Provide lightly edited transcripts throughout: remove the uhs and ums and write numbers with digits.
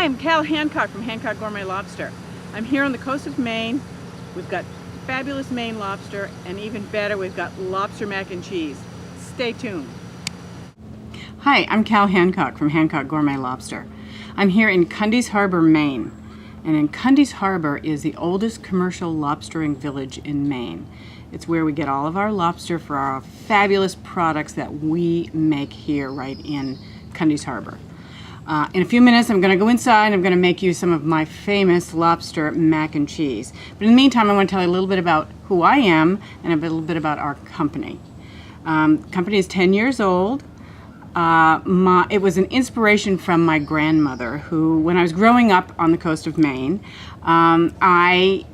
Hi, I'm Cal Hancock from Hancock Gourmet Lobster. I'm here on the coast of Maine. We've got fabulous Maine lobster, and even better, we've got lobster mac and cheese. Stay tuned. Hi, I'm Cal Hancock from Hancock Gourmet Lobster. I'm here in Cundy's Harbor, Maine. And in Cundy's Harbor is the oldest commercial lobstering village in Maine. It's where we get all of our lobster for our fabulous products that we make here right in Cundy's Harbor. In a few minutes, I'm going to go inside and I'm going to make you some of my famous lobster mac and cheese. But in the meantime, I want to tell you a little bit about who I am and a little bit about our company. The company is 10 years old. It was an inspiration from my grandmother, who, when I was growing up on the coast of Maine, I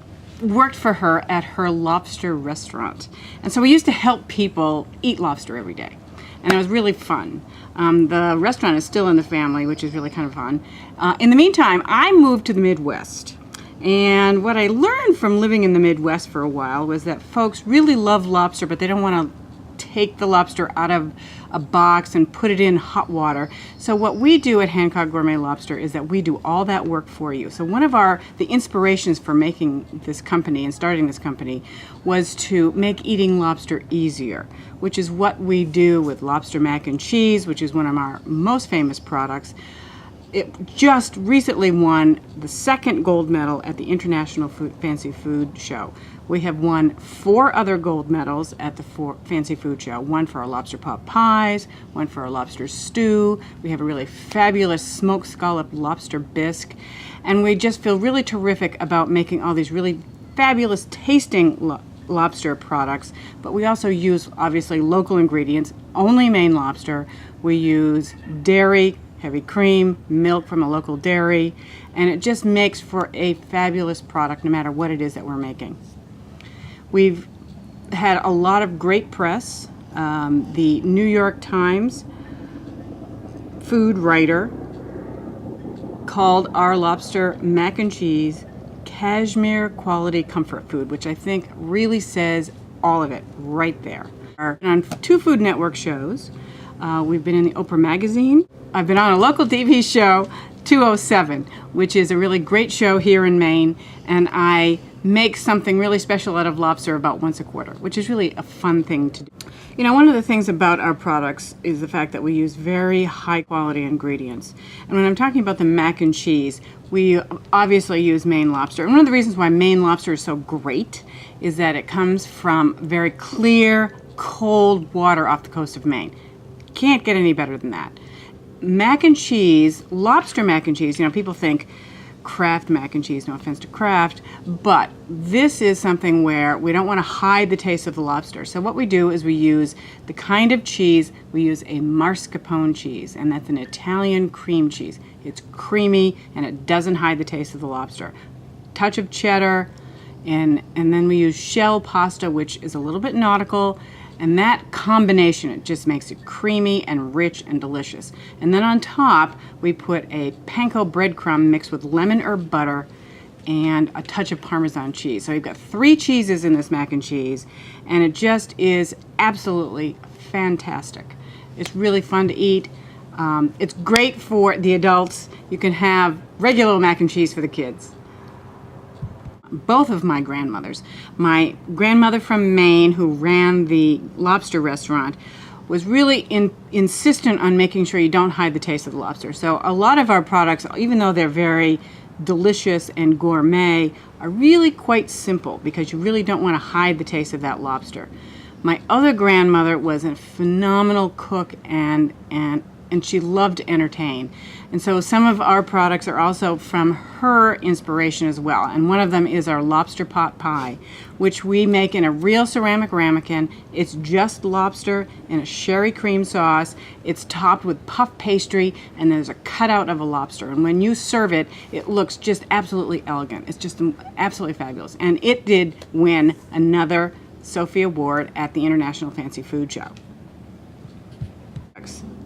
worked for her at her lobster restaurant. And so we used to help people eat lobster every day. And it was really fun. The restaurant is still in the family, which is really kind of fun. In the meantime, I moved to the Midwest. And what I learned from living in the Midwest for a while was that folks really love lobster, but they don't want to take the lobster out of a box and put it in hot water. So what we do at Hancock Gourmet Lobster is that we do all that work for you. So one of the inspirations for making this company and starting this company was to make eating lobster easier, which is what we do with lobster mac and cheese, which is one of our most famous products. It just recently won the second gold medal at the International Fancy Food Show. We have won 4 other gold medals at the Fancy Food Show. One for our lobster pot pies, one for our lobster stew. We have a really fabulous smoked scallop lobster bisque. And we just feel really terrific about making all these really fabulous tasting lobster products. But we also use, obviously, local ingredients, only Maine lobster. We use dairy, heavy cream, milk from a local dairy, and it just makes for a fabulous product no matter what it is that we're making. We've had a lot of great press. The New York Times food writer called our lobster mac and cheese cashmere quality comfort food, which I think really says all of it right there. On 2 Food Network shows. We've been in the Oprah magazine. I've been on a local TV show, 207, which is a really great show here in Maine, and I make something really special out of lobster about once a quarter, which is really a fun thing to do. You know, one of the things about our products is the fact that we use very high quality ingredients. And when I'm talking about the mac and cheese, we obviously use Maine lobster. And one of the reasons why Maine lobster is so great is that it comes from very clear, cold water off the coast of Maine. Can't get any better than that. Mac and cheese, lobster mac and cheese, you know, people think Kraft mac and cheese, no offense to Kraft, but this is something where we don't want to hide the taste of the lobster. So what we do is we use the kind of cheese, we use a mascarpone cheese, and that's an Italian cream cheese. It's creamy and it doesn't hide the taste of the lobster. Touch of cheddar, and then we use shell pasta, which is a little bit nautical. And that combination, it just makes it creamy and rich and delicious. And then on top, we put a panko breadcrumb mixed with lemon herb butter and a touch of Parmesan cheese. So you've got 3 cheeses in this mac and cheese, and it just is absolutely fantastic. It's really fun to eat. It's great for the adults. You can have regular mac and cheese for the kids. Both of my grandmothers. My grandmother from Maine, who ran the lobster restaurant, was really insistent on making sure you don't hide the taste of the lobster. So a lot of our products, even though they're very delicious and gourmet, are really quite simple because you really don't want to hide the taste of that lobster. My other grandmother was a phenomenal cook and she loved to entertain. And so some of our products are also from her inspiration as well. And one of them is our lobster pot pie, which we make in a real ceramic ramekin. It's just lobster in a sherry cream sauce. It's topped with puff pastry, and there's a cutout of a lobster. And when you serve it, it looks just absolutely elegant. It's just absolutely fabulous. And it did win another Sophie Award at the International Fancy Food Show.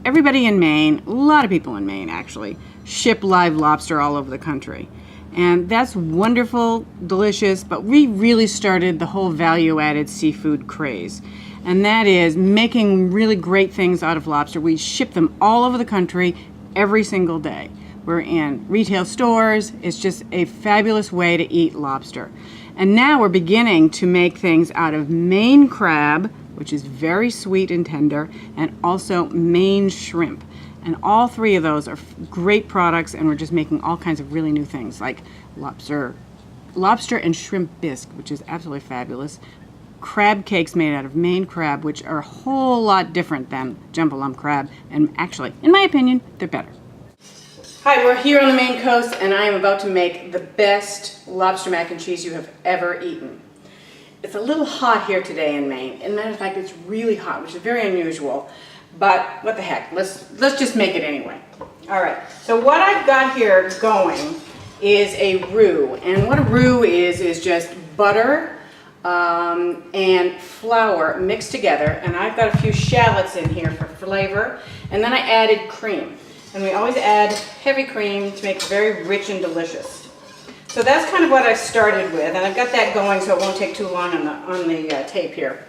Everybody in Maine, a lot of people in Maine actually, ship live lobster all over the country. And that's wonderful, delicious, but we really started the whole value-added seafood craze. And that is making really great things out of lobster. We ship them all over the country every single day. we're in retail stores. It's just a fabulous way to eat lobster. And now we're beginning to make things out of Maine crab, which is very sweet and tender, and also Maine shrimp. And all three of those are great products, and we're just making all kinds of really new things like lobster and shrimp bisque, which is absolutely fabulous. Crab cakes made out of Maine crab, which are a whole lot different than jumbo lump crab, and actually, in my opinion, they're better. Hi, we're here on the Maine coast, and I am about to make the best lobster mac and cheese you have ever eaten. It's a little hot here today in Maine. As a matter of fact, it's really hot, which is very unusual, but what the heck, let's just make it anyway. All right, so what I've got here going is a roux, and what a roux is just butter and flour mixed together, and I've got a few shallots in here for flavor, and then I added cream. And we always add heavy cream to make it very rich and delicious. So that's kind of what I started with, and I've got that going so it won't take too long on the tape here.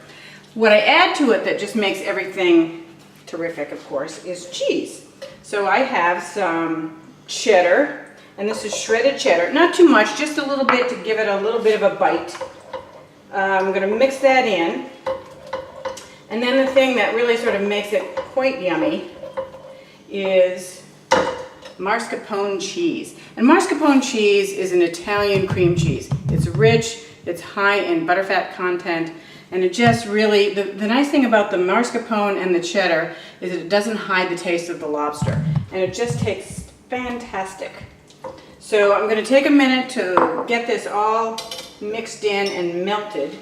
What I add to it that just makes everything terrific, of course, is cheese. So I have some cheddar, and this is shredded cheddar. Not too much, just a little bit to give it a little bit of a bite. I'm going to mix that in. And then the thing that really sort of makes it quite yummy is mascarpone cheese. And mascarpone cheese is an Italian cream cheese. It's rich, it's high in butterfat content, and it just really, the nice thing about the mascarpone and the cheddar is that it doesn't hide the taste of the lobster. And it just tastes fantastic. So I'm going to take a minute to get this all mixed in and melted,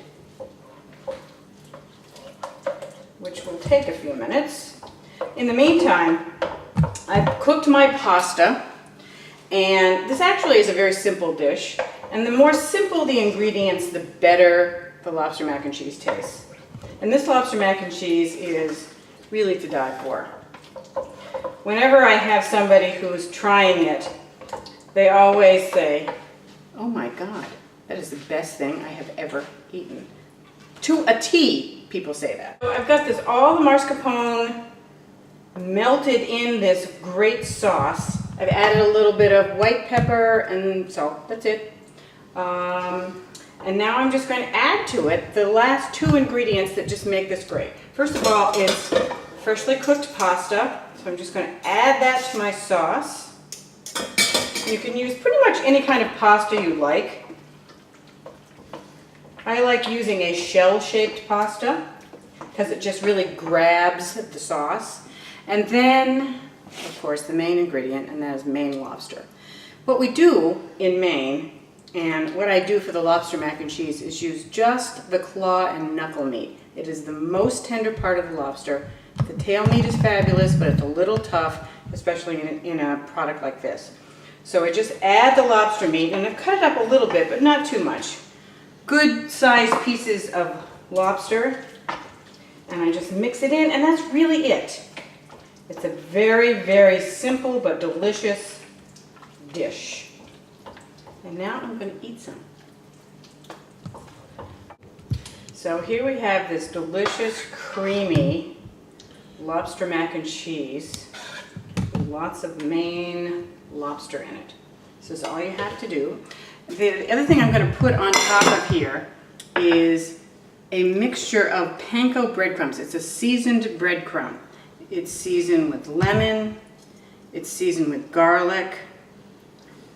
which will take a few minutes. In the meantime, I've cooked my pasta, and this actually is a very simple dish, and the more simple the ingredients, the better the lobster mac and cheese tastes. And this lobster mac and cheese is really to die for. Whenever I have somebody who's trying it, they always say, "Oh my God, that is the best thing I have ever eaten." To a T, people say that. So I've got this, all the mascarpone melted in this great sauce. I've added a little bit of white pepper and salt. That's it. And now I'm just going to add to it the last two ingredients that just make this great. First of all, it's freshly cooked pasta. So I'm just going to add that to my sauce. You can use pretty much any kind of pasta you like. I like using a shell-shaped pasta because it just really grabs the sauce. And then, of course, the main ingredient, and that is Maine lobster. What we do in Maine, and what I do for the lobster mac and cheese, is use just the claw and knuckle meat. It is the most tender part of the lobster. The tail meat is fabulous, but it's a little tough, especially in a product like this. So I just add the lobster meat, and I've cut it up a little bit, but not too much. Good sized pieces of lobster, and I just mix it in, and that's really it. It's a very, very simple but delicious dish. And now I'm going to eat some. So here we have this delicious, creamy lobster mac and cheese with lots of Maine lobster in it. This is all you have to do. The other thing I'm going to put on top of here is a mixture of panko breadcrumbs. It's a seasoned breadcrumb. It's seasoned with lemon, it's seasoned with garlic,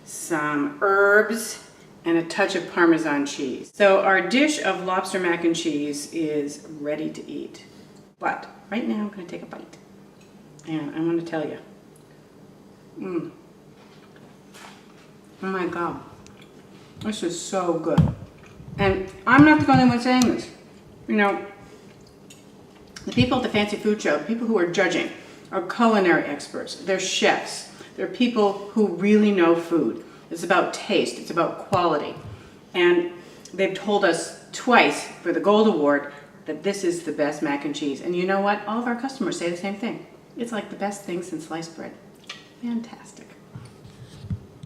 some herbs, and a touch of Parmesan cheese. So our dish of lobster mac and cheese is ready to eat. But right now I'm going to take a bite. And I want to tell you, oh my God, this is so good. And I'm not the only one saying this. You know, the people at the Fancy Food Show, the people who are judging, are culinary experts. They're chefs. They're people who really know food. It's about taste. It's about quality. And they've told us twice for the Gold Award that this is the best mac and cheese. And you know what? All of our customers say the same thing. It's like the best thing since sliced bread. Fantastic.